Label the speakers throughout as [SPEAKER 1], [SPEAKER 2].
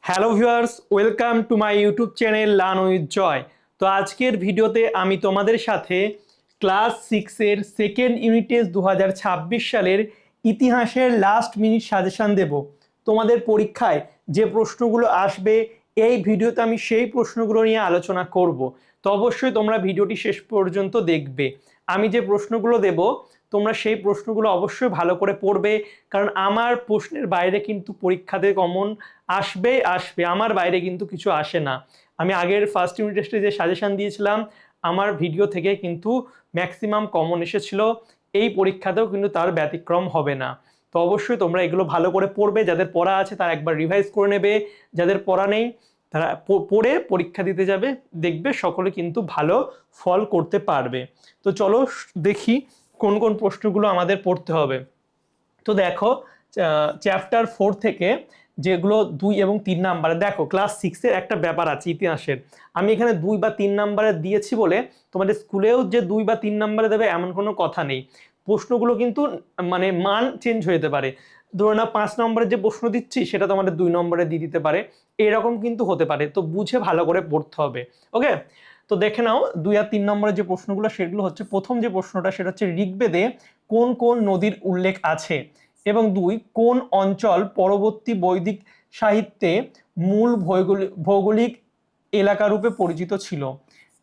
[SPEAKER 1] Hello viewers, welcome to my YouTube channel learn with Joy. তো আজকের ভিডিওতে আমি তোমাদের সাথে ক্লাস 6-এর সেকেন্ড ইউনিট টেস্ট 2026 সালের ইতিহাসের লাস্ট মিনিট সাজেশান দেব। তোমাদের পরীক্ষায় যে প্রশ্নগুলো আসবে এই ভিডিওতে আমি সেই প্রশ্নগুলো নিয়ে আলোচনা করব। তো অবশ্যই তোমরা ভিডিওটি শেষ পর্যন্ত দেখবে। আমি যে প্রশ্নগুলো দেব তোমরা সেই প্রশ্নগুলো অবশ্যই ভালো করে পড়বে, কারণ আমার প্রশ্নের বাইরে কিন্তু পরীক্ষাতে কমন আসবে, আমার বাইরে কিন্তু কিছু আসে না। আমি আগের ফার্স্ট ইউনিট টেস্টে যে সাজেশন দিয়েছিলাম আমার ভিডিও থেকে কিন্তু ম্যাক্সিমাম কমন এসেছিল, এই পরীক্ষাতেও কিন্তু তার ব্যতিক্রম হবে না। তো অবশ্যই তোমরা এগুলো ভালো করে পড়বে, যাদের পড়া আছে তারা একবার রিভাইজ করে নেবে, যাদের পড়া নেই তারা পড়ে পরীক্ষা দিতে যাবে, দেখবে সকলে কিন্তু ভালো ফল করতে পারবে। তো চলো দেখি কোন কোন প্রশ্নগুলো আমাদের পড়তে হবে। তো দেখো, চ্যাপ্টার 4 থেকে যেগুলো 2 এবং 3 নাম্বারে, দেখো ক্লাস 6-এর একটা ব্যাপার আছে ইতিহাসের, আমি এখানে 2 বা 3 নাম্বারে দিয়েছি বলে তোমাদের স্কুলেও যে 2 বা 3 নাম্বারে দেবে এমন কোনো কথা নেই। প্রশ্নগুলো কিন্তু মানে মান চেঞ্জ হয়ে যেতে পারে। ধরো না 5 নম্বরের যে প্রশ্ন দিচ্ছি সেটা তোমাদের 2 নম্বরে দিয়ে দিতে পারে, এরকম কিন্তু হতে পারে। তো বুঝে ভালো করে পড়তে হবে। ওকে, তো দেখে নাও 2 আর 3 নম্বরের যে প্রশ্নগুলো সেগুলো হচ্ছে, প্রথম যে প্রশ্নটা সেটা হচ্ছে ঋগ্বেদে কোন কোন নদীর উল্লেখ আছে, এবং 2 কোন অঞ্চল পরবর্তী বৈদিক সাহিত্যে মূল ভৌগোলিক এলাকা রূপে পরিচিত ছিল।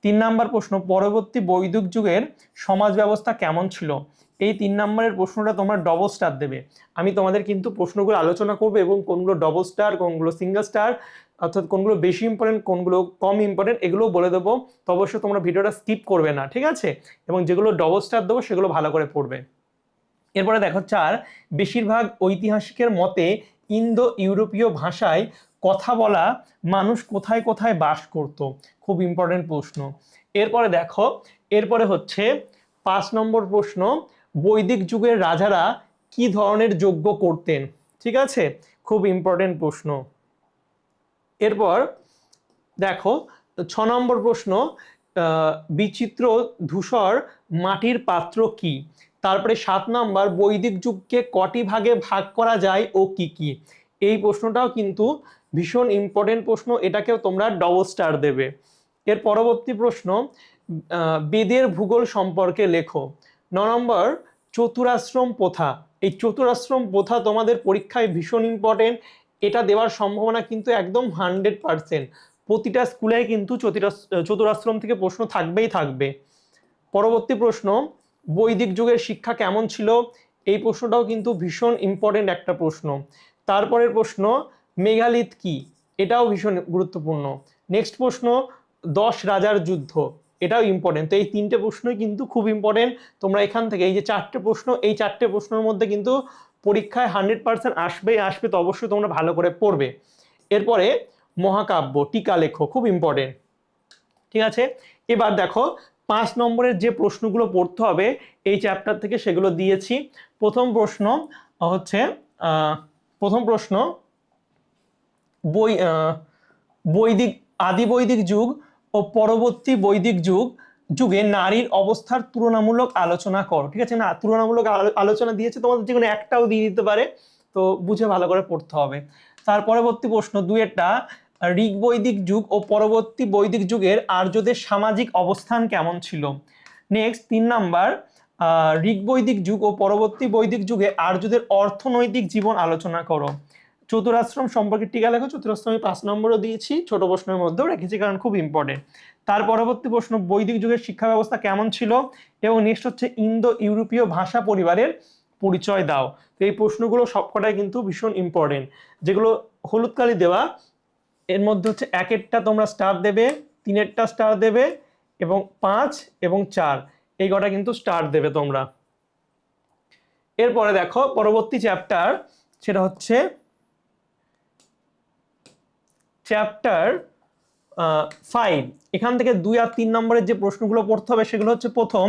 [SPEAKER 1] 3 নাম্বার প্রশ্ন, পরবর্তী বৈদিক যুগের সমাজ ব্যবস্থা কেমন ছিল। এই 3 নম্বরের প্রশ্নটা তোমরা ডবল স্টার দেবে। আমি তোমাদের কিন্তু প্রশ্নগুলো আলোচনা করবো এবং কোনগুলো ডবল স্টার, কোনগুলো সিঙ্গেল স্টার, অর্থাৎ কোনগুলো বেশি ইম্পর্টেন্ট কোনগুলো কম ইম্পর্টেন্ট এগুলো বলে দেবো। তো অবশ্যই তোমরা ভিডিওটা স্কিপ করবে না, ঠিক আছে? এবং যেগুলো ডবল স্টার দেবো সেগুলো ভালো করে পড়বে। এরপরে দেখো 4, বেশিরভাগ ঐতিহাসিকের মতে ইন্দো ইউরোপীয় ভাষায় কথা বলা মানুষ কোথায় কোথায় বাস করত। খুব ইম্পর্টেন্ট প্রশ্ন। এরপরে দেখো, এরপরে হচ্ছে 5 নম্বর প্রশ্ন, বৈদিক যুগের রাজারা কি ধরনের যজ্ঞ করতেন। ঠিক আছে, খুব ইম্পর্টেন্ট প্রশ্ন। এরপর দেখো 6 নম্বর প্রশ্ন, বিচিত্র ধূসর মাটির পাত্র কি। তারপরে 7 নম্বর, বৈদিক যুগকে কটি ভাগে ভাগ করা যায় ও কি কি। এই প্রশ্নটাও কিন্তু ভীষণ ইম্পর্টেন্ট প্রশ্ন, এটাকেও তোমরা ডবল স্টার দেবে। এর পরবর্তী প্রশ্ন, বেদের ভূগোল সম্পর্কে লেখো। 9 নম্বর, চতুরাশ্রম প্রথা। এই চতুরাশ্রম প্রথা তোমাদের পরীক্ষায় ভীষণ ইম্পর্টেন্ট, এটা দেওয়ার সম্ভাবনা কিন্তু একদম 100%। প্রতিটা স্কুলে কিন্তু চতুরাশ্রম থেকে প্রশ্ন থাকবেই থাকবে। পরবর্তী প্রশ্ন, বৈদিক যুগের শিক্ষা কেমন ছিল। এই প্রশ্নটাও কিন্তু ভীষণ ইম্পর্টেন্ট একটা প্রশ্ন। তারপরের প্রশ্ন, মেঘালিথ কি, এটাও ভীষণ গুরুত্বপূর্ণ। নেক্সট প্রশ্ন, 10 রাজার যুদ্ধ, এটাও ইম্পর্টেন্ট। তো এই 3টে প্রশ্নই কিন্তু খুব ইম্পর্টেন্ট। তোমরা এখান থেকে এই যে 4টে প্রশ্ন, এই 4টে প্রশ্নের মধ্যে কিন্তু পরীক্ষায় 100% আসবে। তো অবশ্যই তোমরা ভালো করে পড়বে। এরপরে মহাকাব্য টিকা লেখো, খুব ইম্পর্টেন্ট। ঠিক আছে, এবার দেখো 5 নম্বরের যে প্রশ্নগুলো পড়তে হবে এই চ্যাপ্টার থেকে সেগুলো দিয়েছি। প্রথম প্রশ্ন হচ্ছে, প্রথম প্রশ্ন, বৈদিক আদি বৈদিক যুগ ও পরবর্তী বৈদিক যুগে নারীর অবস্থার তুলনামূলক আলোচনা করো। ঠিক আছে, না তুলনামূলক আলোচনা দিয়েছে, তোমাদের যে কোনো একটাও দিয়ে দিতে পারে, তো বুঝে ভালো করে পড়তে হবে। তার পরবর্তী প্রশ্ন 2টা, ঋগ বৈদিক যুগ ও পরবর্তী বৈদিক যুগের আর্যদের সামাজিক অবস্থান কেমন ছিল। নেক্সট 3 নাম্বার, ঋগ বৈদিক যুগ ও পরবর্তী বৈদিক যুগে আর্যদের অর্থনৈতিক জীবন আলোচনা করো। চতুরাশ্রম সম্পর্কে টিকা লেখো। চতুরাশ্রমে 5 নম্বরও দিয়েছি, ছোট প্রশ্নের মধ্যেও রেখেছি কারণ খুব ইম্পর্টেন্ট। তার পরবর্তী প্রশ্ন, বৈদিক যুগের শিক্ষা ব্যবস্থা কেমন ছিল। এবং নেক্সট হচ্ছে ইন্দো ইউরোপীয় ভাষা পরিবারের পরিচয় দাও। তো এই প্রশ্নগুলো সবকটাই কিন্তু ভীষণ ইম্পর্টেন্ট। যেগুলো হলুদ কালি দেওয়া এর মধ্যে হচ্ছে 1-এরটা তোমরা স্টার দেবে, 3-এরটা স্টার দেবে, এবং 5 এবং 4 এই কটা কিন্তু স্টার দেবে তোমরা। এরপরে দেখো পরবর্তী চ্যাপ্টার, সেটা হচ্ছে চ্যাপ্টার 5। এখান থেকে 2 আর 3 নম্বরের যে প্রশ্নগুলো পড়তে হবে সেগুলো হচ্ছে, প্রথম,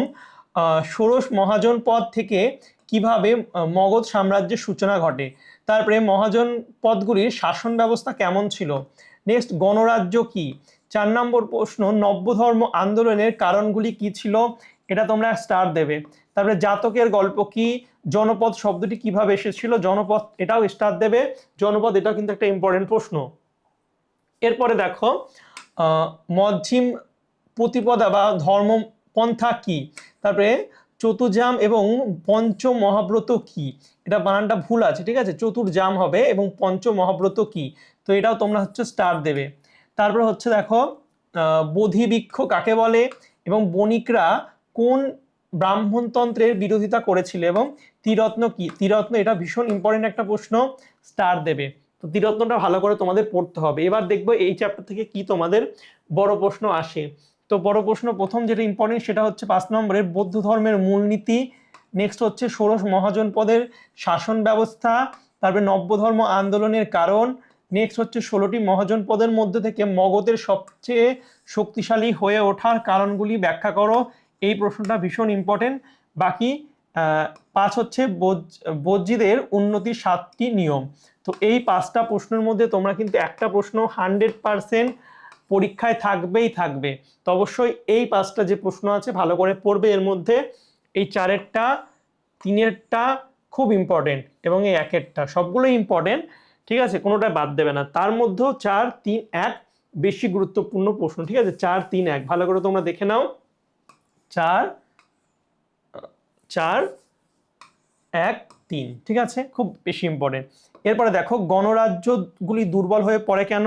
[SPEAKER 1] ষোড়শ মহাজন পদ থেকে কিভাবে মগধ সাম্রাজ্যের সূচনা ঘটে। তারপরে মহাজন পদগুলির শাসন ব্যবস্থা কেমন ছিল। নেক্সট, গণরাজ্য কি। 4 নম্বর প্রশ্ন, নব্য ধর্ম আন্দোলনের কারণগুলি কি ছিল। এটা তোমরা স্টার দেবে। তারপরে জাতকের গল্প কি, জনপদ শব্দটি কিভাবে এসেছিল। জনপদ, এটাও স্টার দেবে। জনপদ, এটাও কিন্তু একটা ইম্পর্টেন্ট প্রশ্ন। এরপরে দেখো মধ্যম প্রতিপদা বা ধর্মপন্থা কি, তারপরে চতুর্জাম এবং পঞ্চ মহাব্রত কি, এটা বানানটা ভুল আছে, ঠিক আছে, চতুর্জাম হবে এবং পঞ্চ মহাব্রত কি, তো এটাও তোমরা হচ্ছে স্টার দেবে। তারপরে হচ্ছে দেখো বোধিবৃক্ষ কাকে বলে এবং বণিকরা কোন ব্রাহ্মণতন্ত্রের বিরোধিতা করেছিল এবং ত্রিরত্ন কি, ত্রিরত্ন এটা ভীষণ ইম্পর্টেন্ট একটা প্রশ্ন, স্টার দেবে। তো ত্রিরত্নটা ভালো করে তোমাদের পড়তে হবে। এবার দেখবো এই চ্যাপ্টার থেকে কি তোমাদের বড় প্রশ্ন আসে। তো বড় প্রশ্ন প্রথম যেটা ইম্পর্টেন্ট সেটা হচ্ছে 5 নম্বরের বৌদ্ধ ধর্মের মূলনীতি, নেক্সট হচ্ছে ষোড়শ মহাজনপদের শাসন ব্যবস্থা, তারপরে নব্য ধর্ম আন্দোলনের কারণ, নেক্সট হচ্ছে 16টি মহাজনপদের মধ্যে থেকে মগধের সবচেয়ে শক্তিশালী হয়ে ওঠার কারণগুলি ব্যাখ্যা করো। এই প্রশ্নটা ভীষণ ইম্পর্টেন্ট। বাকি 5 হচ্ছে বজ্রীদের উন্নতির 7টি নিয়ম। তো এই 5টা প্রশ্নের মধ্যে তোমরা কিন্তু একটা প্রশ্ন 100% পরীক্ষায় থাকবেই থাকবে। তো অবশ্যই এই 5টা যে প্রশ্ন আছে ভালো করে পড়বে। এর মধ্যে এই 4এরটা 3এরটা খুব ইম্পর্টেন্ট এবং এই 1এরটা সবগুলো ইম্পর্টেন্ট, ঠিক আছে, কোনোটা বাদ দেবে না। তার মধ্যেও 4, 3, 1 বেশি গুরুত্বপূর্ণ প্রশ্ন, ঠিক আছে, 4, 3, 1 ভালো করে তোমরা দেখে নাও। 4, 4, 1, 3, ঠিক আছে, খুব বেশি ইম্পর্টেন্ট। এরপরে দেখো গণরাজ্যগুলি দুর্বল হয়ে পড়ে কেন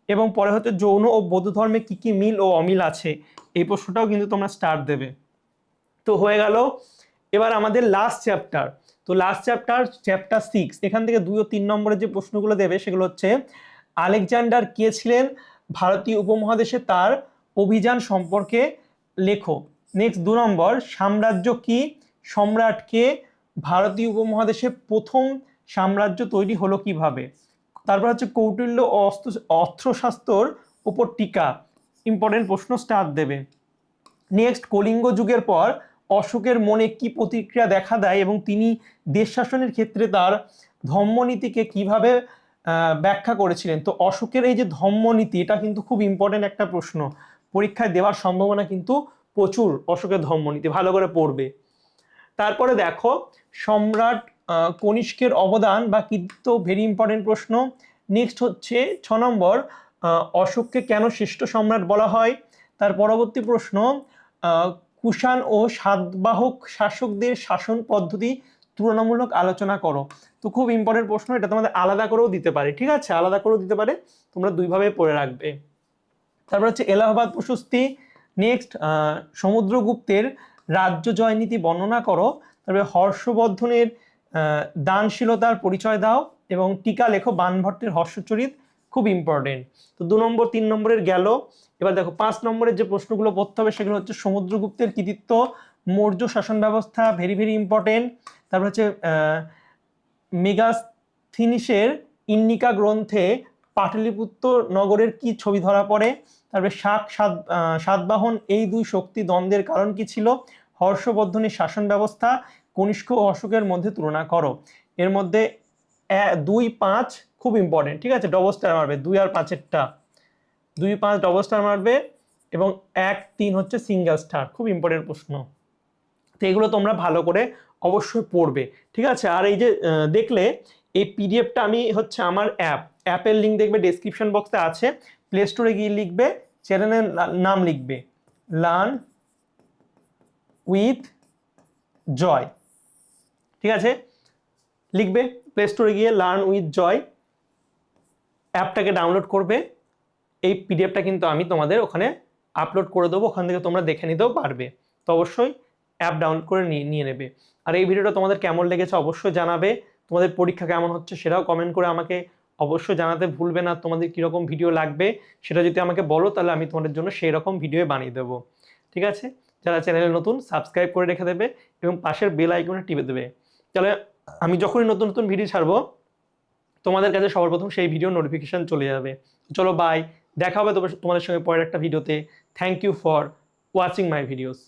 [SPEAKER 1] এবং পরে হচ্ছে জৈন ও বৌদ্ধ ধর্মে কি কি মিল ও অমিল আছে, এই প্রশ্নটাও কিন্তু তোমরা স্টার দেবে। তো হয়ে গেল। এবার আমাদের লাস্ট চ্যাপ্টার, তো লাস্ট চ্যাপ্টার 6, এখান থেকে 2 ও 3 নম্বরের যে প্রশ্নগুলো দেবে সেগুলো হচ্ছে আলেকজান্ডার কে ছিলেন, ভারতীয় উপমহাদেশে তার অভিযান সম্পর্কে লেখো। নেক্সট 2 নম্বর সাম্রাজ্য কি, সম্রাট কে, ভারতীয় উপমহাদেশে প্রথম সাম্রাজ্য তৈরি হলো কিভাবে। তারপর হচ্ছে কৌটিল্য ও অস্ত্রশাস্ত্রর উপর টিকা, ইম্পর্টেন্ট প্রশ্ন, স্টার দেবে। নেক্সট কলিঙ্গ যুগের পর অশোকের মনে কি প্রতিক্রিয়া দেখা দেয় এবং তিনি দেশ শাসনের ক্ষেত্রে তার ধম্মনীতিকে কিভাবে ব্যাখ্যা করেছিলেন। তো অশোকের এই যে ধম্মনীতি এটা কিন্তু খুব ইম্পর্টেন্ট একটা প্রশ্ন, পরীক্ষায় দেওয়ার সম্ভাবনা কিন্তু প্রচুর অশোকের ধম্মনীতি, ভালো করে পড়বে। তারপরে দেখো সম্রাট কনিষ্কের অবদান বা কৃতিত্ব, ভেরি ইম্পর্টেন্ট প্রশ্ন। নেক্সট হচ্ছে 6 নম্বর অশোককে কেন শ্রেষ্ঠ সম্রাট বলা হয়। তার পরবর্তী প্রশ্ন কুষাণ ও সাতবাহক শাসকদের শাসন পদ্ধতি তুলনামূলক আলোচনা করো। তো খুব ইম্পর্টেন্ট প্রশ্ন, এটা তোমাদের আলাদা করেও দিতে পারে, ঠিক আছে, আলাদা করেও দিতে পারে, তোমরা দুইভাবে পড়ে রাখবে। তারপর হচ্ছে এলাহাবাদ প্রশস্তি। নেক্সট সমুদ্রগুপ্তের রাজ্য জয় নীতি বর্ণনা করো। তারপরে হর্ষবর্ধনের দানশীলতার পরিচয় দাও এবং টিকা লেখো বাণভট্টের হর্ষচরিত, খুব ইম্পর্টেন্ট। তো 2 নম্বর 3 নম্বরের গেল। এবার দেখো 5 নম্বরের যে প্রশ্নগুলো পড়তে হবে সেগুলো হচ্ছে সমুদ্রগুপ্তের কৃতিত্ব, মৌর্য শাসন ব্যবস্থা, ভেরি ভেরি ইম্পর্টেন্ট। তারপর হচ্ছে মেগাস্থিনিসের ইন্ডিকা গ্রন্থে পাটলিপুত্র নগরের কি ছবি ধরা পড়ে। তারপরে সাতবাহন এই দুই শক্তি দ্বন্দ্বের কারণ কি ছিল, হর্ষবর্ধনের শাসন ব্যবস্থা, কনিষ্ক ও অশোকের মধ্যে তুলনা করো। এর মধ্যে 2, 5 খুব ইম্পর্টেন্ট, ঠিক আছে, ডবল স্টার মারবে, 2 আর 5এরটা 2, 5 ডবল স্টার মারবে এবং 1, 3 হচ্ছে সিঙ্গেল স্টার, খুব ইম্পর্টেন্ট প্রশ্ন। তো এগুলো তোমরা ভালো করে অবশ্যই পড়বে, ঠিক আছে। আর এই যে দেখলে এই পিডিএফটা আমি হচ্ছে আমার অ্যাপের লিঙ্ক দেখবে ডেসক্রিপশন বক্সে আছে, প্লে স্টোরে গিয়ে লিখবে, চ্যানেলের নাম লিখবে লার্ন উইথ জয়, ঠিক আছে, লিখবে প্লে স্টোরে গিয়ে লার্ন উইথ জয়, অ্যাপটাকে ডাউনলোড করবে। এই পিডিএফটা কিন্তু আমি তোমাদের ওখানে আপলোড করে দেবো, ওখান থেকে তোমরা দেখে নিতেও পারবে। তো অবশ্যই অ্যাপ ডাউনলোড করে নিয়ে নেবে। আর এই ভিডিওটা তোমাদের কেমন লেগেছে অবশ্যই জানাবে, তোমাদের পরীক্ষা কেমন হচ্ছে সেটাও কমেন্ট করে আমাকে অবশ্যই জানাতে ভুলবে না। তোমাদের কীরকম ভিডিও লাগবে সেটা যদি আমাকে বলো তাহলে আমি তোমাদের জন্য সেই রকম ভিডিও বানিয়ে দেবো, ঠিক আছে। যারা চ্যানেলে নতুন সাবস্ক্রাইব করে রেখে দেবে এবং পাশের বেল আইকনে টিপে দেবে, তাহলে আমি যখনই নতুন নতুন ভিডিও ছাড়বো তোমাদের কাছে সবার প্রথম সেই ভিডিও নোটিফিকেশন চলে যাবে। চলো বাই, দেখা হবে তোমাদের সঙ্গে পরের একটা ভিডিওতে। Thank you for watching my videos.